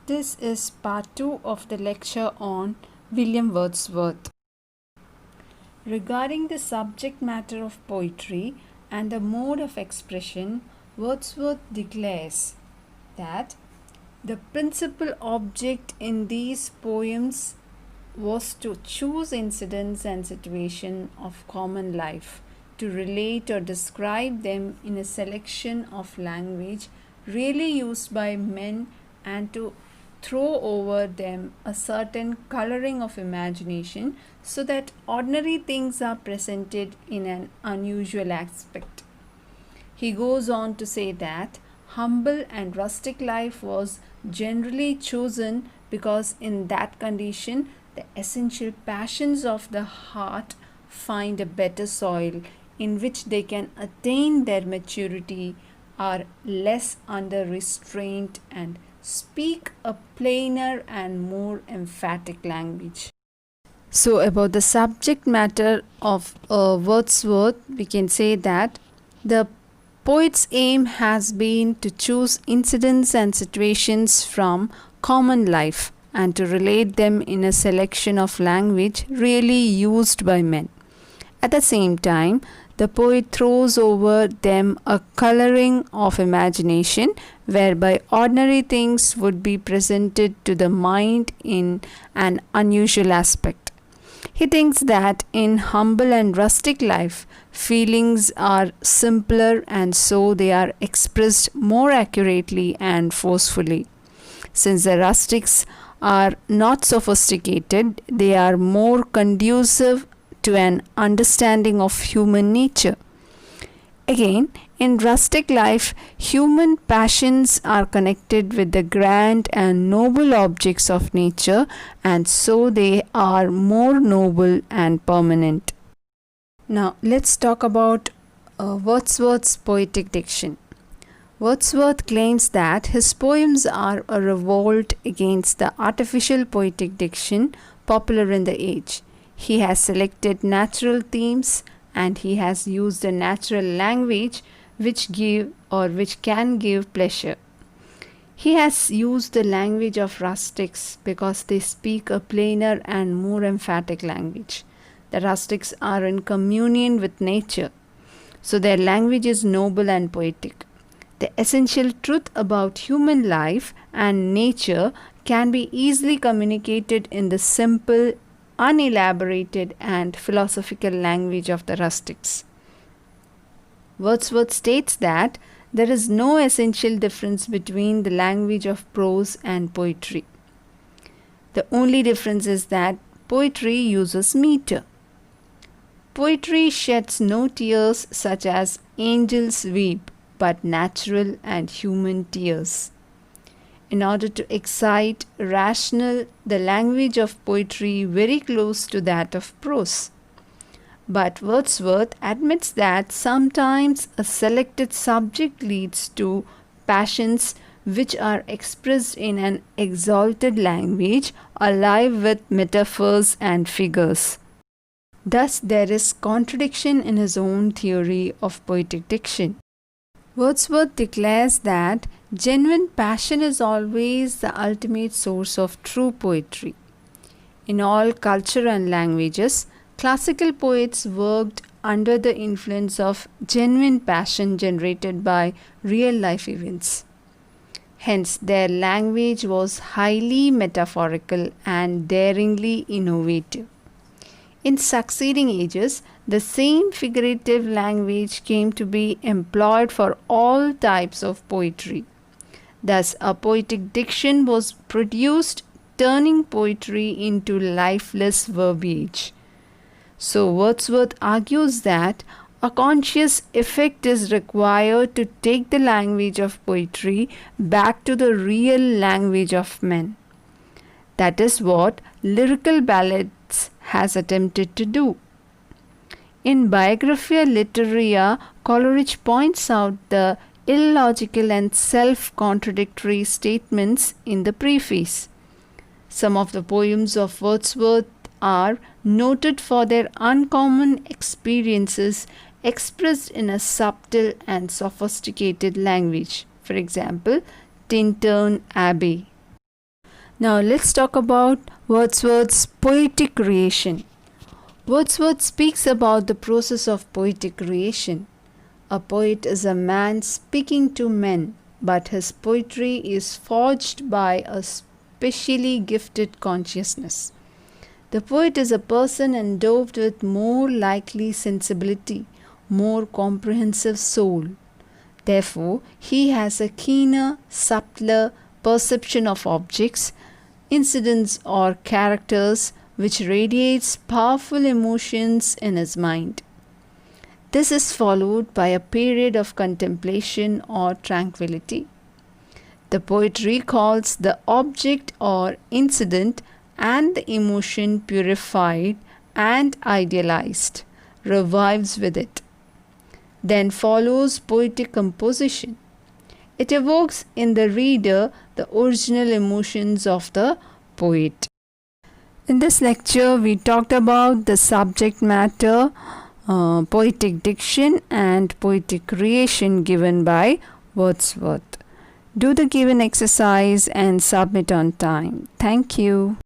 This is part 2 of the lecture on William Wordsworth. Regarding the subject matter of poetry and the mode of expression, Wordsworth declares that the principal object in these poems was to choose incidents and situations of common life, to relate or describe them in a selection of language really used by men, and to throw over them a certain coloring of imagination so that ordinary things are presented in an unusual aspect. He goes on to say that humble and rustic life was generally chosen because in that condition the essential passions of the heart find a better soil in which they can attain their maturity, are less under restraint, and speak a plainer and more emphatic language. So, about the subject matter of Wordsworth, we can say that the poet's aim has been to choose incidents and situations from common life and to relate them in a selection of language really used by men. At the same time, the poet throws over them a coloring of imagination whereby ordinary things would be presented to the mind in an unusual aspect. He thinks that in humble and rustic life, feelings are simpler and so they are expressed more accurately and forcefully. Since the rustics are not sophisticated, they are more conducive to an understanding of human nature. Again, in rustic life, human passions are connected with the grand and noble objects of nature, and so they are more noble and permanent. Now, let's talk about Wordsworth's poetic diction. Wordsworth claims that his poems are a revolt against the artificial poetic diction popular in the age. He has selected natural themes and he has used a natural language which can give pleasure. He has used the language of rustics because they speak a plainer and more emphatic language. The rustics are in communion with nature, so their language is noble and poetic. The essential truth about human life and nature can be easily communicated in the simple, unelaborated and philosophical language of the rustics. Wordsworth states that there is no essential difference between the language of prose and poetry. The only difference is that poetry uses meter. Poetry sheds no tears such as angels weep, but natural and human tears. In order to excite rational, the language of poetry very close to that of prose. But Wordsworth admits that sometimes a selected subject leads to passions which are expressed in an exalted language, alive with metaphors and figures. Thus, there is contradiction in his own theory of poetic diction. Wordsworth declares that genuine passion is always the ultimate source of true poetry. In all culture and languages, classical poets worked under the influence of genuine passion generated by real life events. Hence, their language was highly metaphorical and daringly innovative. In succeeding ages, the same figurative language came to be employed for all types of poetry. Thus, a poetic diction was produced, turning poetry into lifeless verbiage. So, Wordsworth argues that a conscious effect is required to take the language of poetry back to the real language of men. That is what lyrical ballads has attempted to do. In Biographia Literaria, Coleridge points out the illogical and self-contradictory statements in the preface. Some of the poems of Wordsworth are noted for their uncommon experiences expressed in a subtle and sophisticated language. For example, Tintern Abbey. Now let's talk about Wordsworth's Poetic Creation. Wordsworth speaks about the process of poetic creation. A poet is a man speaking to men, but his poetry is forged by a specially gifted consciousness. The poet is a person endowed with more likely sensibility, more comprehensive soul. Therefore, he has a keener, subtler perception of objects, incidents, or characters which radiates powerful emotions in his mind. This is followed by a period of contemplation or tranquility. The poet recalls the object or incident and the emotion purified and idealized, revives with it. Then follows poetic composition. It evokes in the reader the original emotions of the poet. In this lecture, we talked about the subject matter, poetic diction and poetic creation given by Wordsworth. Do the given exercise and submit on time. Thank you.